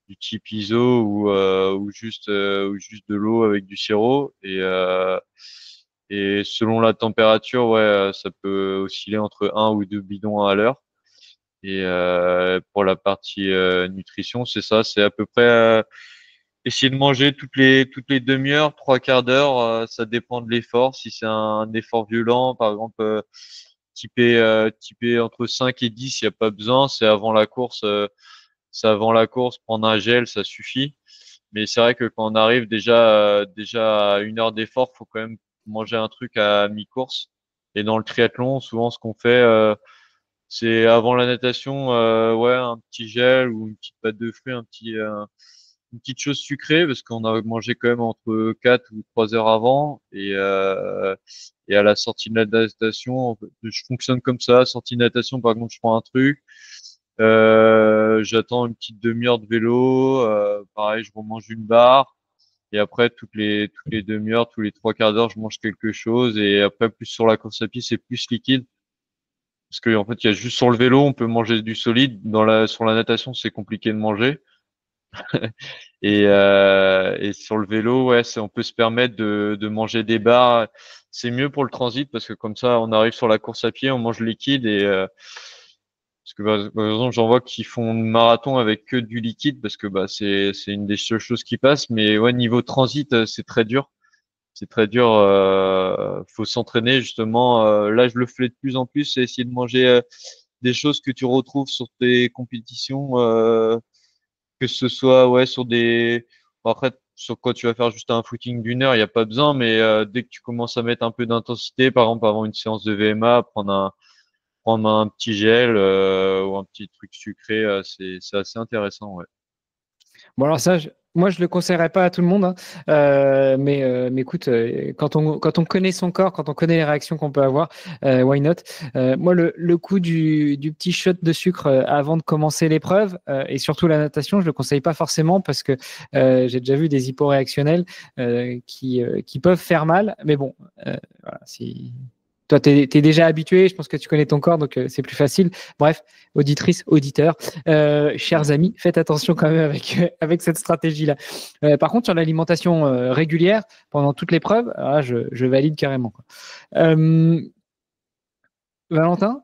du type ISO ou juste de l'eau avec du sirop et selon la température ouais ça peut osciller entre un ou deux bidons à l'heure et pour la partie nutrition c'est ça, c'est à peu près essayer de manger toutes les demi-heures, trois quarts d'heure, ça dépend de l'effort. Si c'est un effort violent, par exemple, typé entre 5 et 10, il n'y a pas besoin. C'est avant la course, prendre un gel, ça suffit. Mais c'est vrai que quand on arrive déjà à une heure d'effort, faut quand même manger un truc à mi-course. Et dans le triathlon, souvent, ce qu'on fait, c'est avant la natation, ouais, un petit gel ou une petite pâte de fruits, une petite chose sucrée parce qu'on a mangé quand même entre 4 ou 3 heures avant et à la sortie de la natation, en fait, je fonctionne comme ça. Sortie de natation, par exemple, je prends un truc, j'attends une petite demi-heure de vélo, pareil, je remange une barre et après toutes les demi-heures, tous les trois quarts d'heure, je mange quelque chose et après plus sur la course à pied, c'est plus liquide. Parce qu'en fait, il y a juste sur le vélo, on peut manger du solide. Sur la natation, c'est compliqué de manger. Et sur le vélo, ouais, on peut se permettre de manger des barres. C'est mieux pour le transit parce que comme ça, on arrive sur la course à pied, on mange liquide parce que par exemple, j'en vois qui font le marathon avec que du liquide parce que bah c'est une des seules choses qui passent. Mais ouais, niveau transit, c'est très dur. C'est très dur. Faut s'entraîner justement. Là, je le fais de plus en plus, c'est essayer de manger des choses que tu retrouves sur tes compétitions. Que ce soit ouais sur des bon, après sur quoi tu vas faire juste un footing d'une heure, il n'y a pas besoin, mais dès que tu commences à mettre un peu d'intensité, par exemple avant une séance de VMA, prendre un petit gel ou un petit truc sucré, c'est assez intéressant, ouais. Bon, alors ça, moi, je le conseillerais pas à tout le monde, hein. Mais écoute, quand on connaît son corps, quand on connaît les réactions qu'on peut avoir, why not? Moi, le coup du petit shot de sucre avant de commencer l'épreuve et surtout la natation, je le conseille pas forcément parce que j'ai déjà vu des hyporéactionnels qui peuvent faire mal. Mais bon, voilà, si toi, tu es déjà habitué. Je pense que tu connais ton corps, donc c'est plus facile. Bref, auditrice, auditeur, chers amis, faites attention quand même avec cette stratégie-là. Par contre, sur l'alimentation régulière, pendant toute l'épreuve, je valide carrément, quoi. Valentin,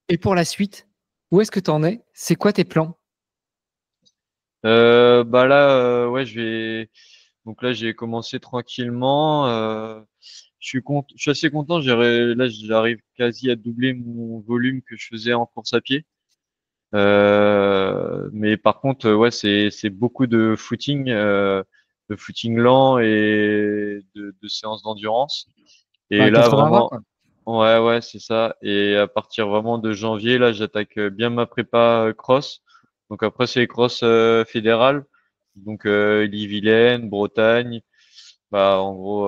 et pour la suite, où est-ce que tu en es? C'est quoi tes plans? Bah là, ouais, donc là, j'ai commencé tranquillement. Je suis assez content. Là, j'arrive quasi à doubler mon volume que je faisais en course à pied. Mais par contre, ouais, c'est beaucoup de footing lent et de séances d'endurance. Et Bah, là, 80-20, vraiment, quoi. ouais, c'est ça. Et à partir vraiment de janvier, là, j'attaque bien ma prépa cross. Donc après, c'est les cross fédérales. Donc Ille-et-Vilaine, Bretagne. Bah en gros,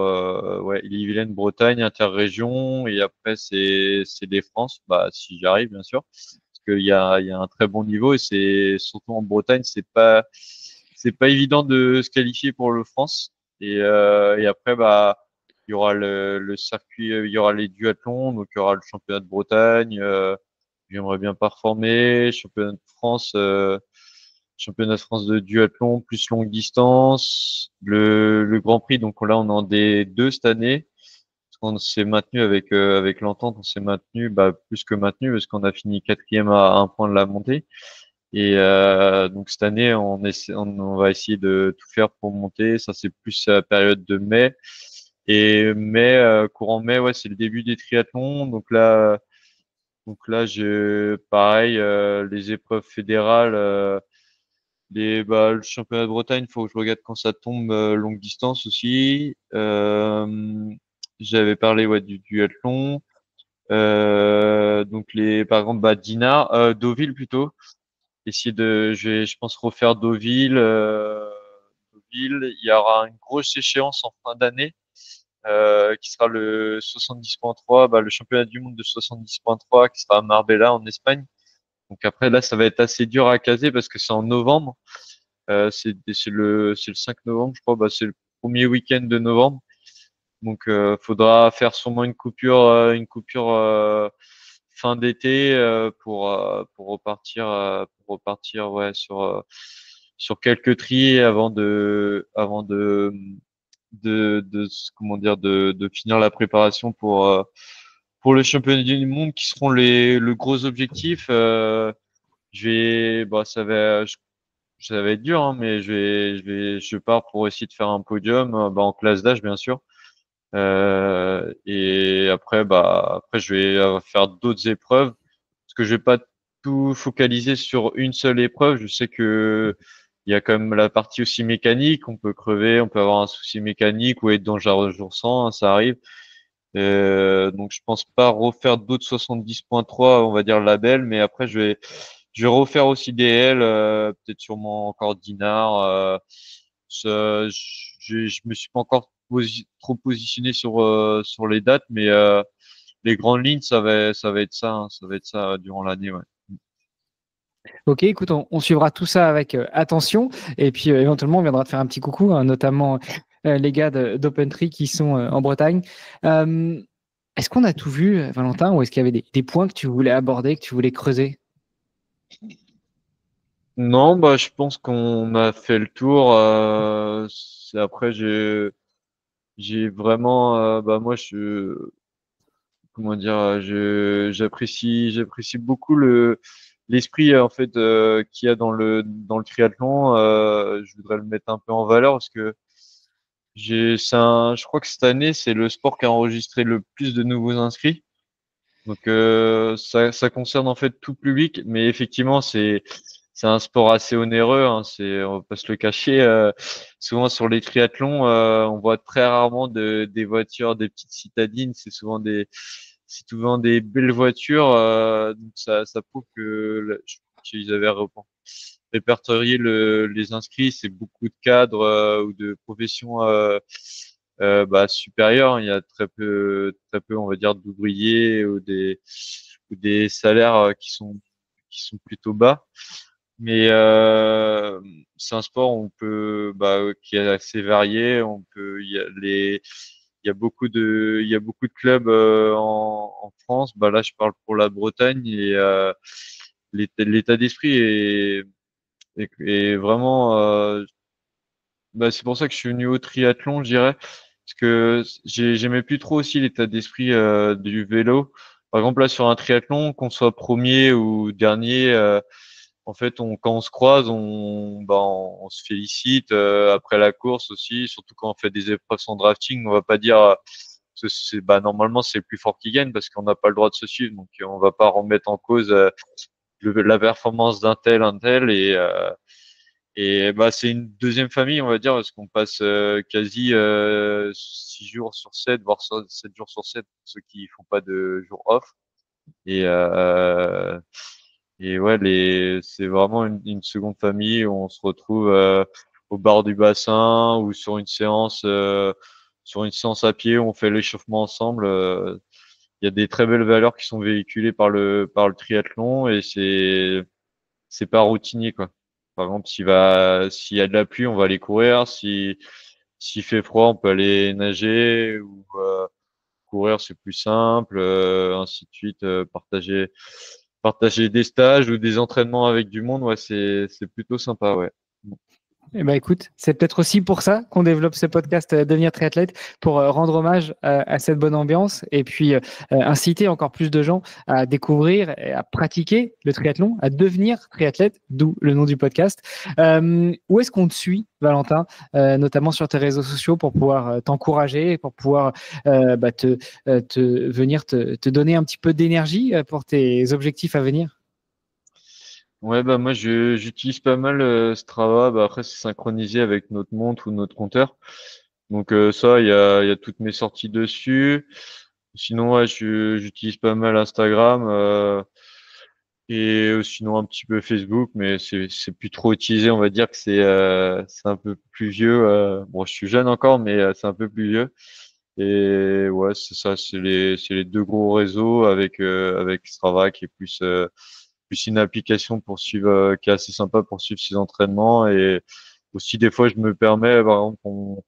ouais, Ille-et-Vilaine, Bretagne, interrégion. Et après, c'est des France. Bah si j'arrive, bien sûr, parce qu'il y a un très bon niveau et c'est surtout en Bretagne, c'est pas évident de se qualifier pour le France. Et après, bah il y aura le circuit, il y aura les duathlons, donc il y aura le championnat de Bretagne. J'aimerais bien performer, championnat de France de duathlon plus longue distance, le Grand Prix. Donc là, on est en D2 cette année. Parce qu'on s'est maintenu avec l'entente, on s'est maintenu, bah, plus que maintenu parce qu'on a fini quatrième à un point de la montée. Et donc cette année, on va essayer de tout faire pour monter. Ça, c'est plus la période de mai. Et mai, courant mai, ouais, c'est le début des triathlons. Donc là, pareil, les épreuves fédérales, le championnat de Bretagne, il faut que je regarde quand ça tombe, longue distance aussi. J'avais parlé, ouais, du duathlon. Donc par exemple, bah, Dinard, Deauville plutôt. Je pense refaire Deauville. Deauville, il y aura une grosse échéance en fin d'année qui sera le 70.3, bah, le championnat du monde de 70.3 qui sera à Marbella en Espagne. Donc après là, ça va être assez dur à caser parce que c'est en novembre. C'est le 5 novembre, je crois. Bah, c'est le premier week-end de novembre. Donc faudra faire sûrement une coupure fin d'été pour repartir ouais sur quelques tris comment dire de finir la préparation pour les championnats du monde qui seront le gros objectif. Bah ça va être dur, hein, mais je pars pour essayer de faire un podium, bah, en classe d'âge bien sûr. Et après je vais faire d'autres épreuves parce que je vais pas tout focaliser sur une seule épreuve. Je sais que il y a quand même la partie aussi mécanique. On peut crever, on peut avoir un souci mécanique ou être dans un jour sans, hein, ça arrive. Donc je pense pas refaire d'autres 70.3, on va dire label, mais après je vais refaire aussi des L, peut-être sûrement encore Dinard. Je me suis pas encore trop positionné sur les dates, mais les grandes lignes, ça va être ça, hein, ça va être ça durant l'année, ouais. Ok, écoute, on suivra tout ça avec attention. Et puis, éventuellement, on viendra te faire un petit coucou, hein, notamment les gars d'Opentree qui sont en Bretagne. Est-ce qu'on a tout vu, Valentin, ou est-ce qu'il y avait des points que tu voulais aborder, que tu voulais creuser? Non, bah je pense qu'on a fait le tour. Après, j'ai vraiment, bah moi comment dire, j'apprécie beaucoup l'esprit en fait qu'il y a dans le triathlon. Je voudrais le mettre un peu en valeur parce que je crois que cette année c'est le sport qui a enregistré le plus de nouveaux inscrits. Donc ça concerne en fait tout public, mais effectivement c'est un sport assez onéreux, hein, on va pas se le cacher. Souvent sur les triathlons, on voit très rarement des voitures, des petites citadines. C'est souvent des belles voitures. Donc ça prouve qu'ils avaient répertorié les inscrits. C'est beaucoup de cadres ou de professions bah, supérieures. Il y a très peu, on va dire, d'ouvriers ou des salaires qui sont plutôt bas. Mais c'est un sport où qui est assez varié. Il y a il y a beaucoup de clubs en France. Bah là, je parle pour la Bretagne et l'état d'esprit est vraiment. Bah, c'est pour ça que je suis venu au triathlon, je dirais, parce que j'aimais plus trop aussi l'état d'esprit du vélo. Par exemple, là sur un triathlon, qu'on soit premier ou dernier, en fait, quand on se croise, on se félicite après la course aussi, surtout quand on fait des épreuves sans drafting. On va pas dire normalement c'est le plus fort qui gagne parce qu'on n'a pas le droit de se suivre, donc on va pas remettre en cause la performance un tel et bah c'est une deuxième famille, on va dire, parce qu'on passe quasi 6 jours sur 7, voire 7 jours sur 7 pour ceux qui font pas de jours off. Et et ouais, c'est vraiment une seconde famille où on se retrouve au bord du bassin ou sur une séance à pied où on fait l'échauffement ensemble. Il y a des très belles valeurs qui sont véhiculées par le triathlon et c'est pas routinier quoi. Par exemple, s'il y a de la pluie, on va aller courir. S'il fait froid, on peut aller nager ou courir, c'est plus simple, ainsi de suite. Partager des stages ou des entraînements avec du monde, ouais, c'est plutôt sympa, ouais. Eh ben, écoute, c'est peut-être aussi pour ça qu'on développe ce podcast Devenir triathlète, pour rendre hommage à cette bonne ambiance et puis inciter encore plus de gens à découvrir et à pratiquer le triathlon, à devenir triathlète, d'où le nom du podcast. Où est-ce qu'on te suit, Valentin, notamment sur tes réseaux sociaux pour pouvoir t'encourager, pour pouvoir venir te donner un petit peu d'énergie pour tes objectifs à venir? Ouais, bah moi j'utilise pas mal Strava. Bah après c'est synchronisé avec notre montre ou notre compteur. Donc ça, il y a toutes mes sorties dessus. Sinon, ouais, j'utilise pas mal Instagram et sinon un petit peu Facebook, mais c'est plus trop utilisé. On va dire que c'est un peu plus vieux. Bon, je suis jeune encore, mais c'est un peu plus vieux. Et ouais, c'est ça, c'est les deux gros réseaux avec Strava qui est plus une application pour suivre, qui est assez sympa pour suivre ses entraînements. Et aussi, des fois, je me permets, par exemple, on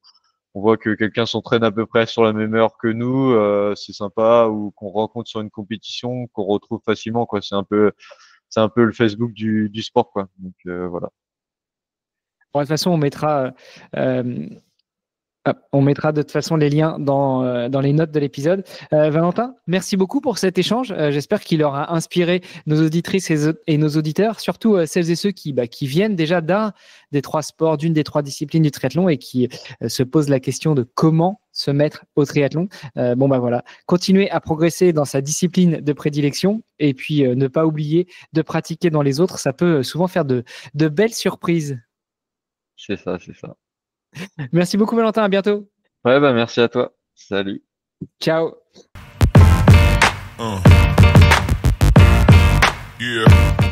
voit que quelqu'un s'entraîne à peu près sur la même heure que nous, c'est sympa, ou qu'on rencontre sur une compétition, qu'on retrouve facilement, quoi. C'est un peu le Facebook du sport, quoi. Donc, voilà. Bon, de toute façon, on mettra de toute façon les liens dans les notes de l'épisode. Valentin, merci beaucoup pour cet échange. J'espère qu'il aura inspiré nos auditrices et nos auditeurs, surtout celles et ceux qui viennent déjà d'un des trois sports, d'une des trois disciplines du triathlon et qui se posent la question de comment se mettre au triathlon. Voilà, continuer à progresser dans sa discipline de prédilection et puis ne pas oublier de pratiquer dans les autres. Ça peut souvent faire de belles surprises. C'est ça, c'est ça. Merci beaucoup, Valentin. À bientôt. Ouais, bah, merci à toi. Salut. Ciao. Yeah.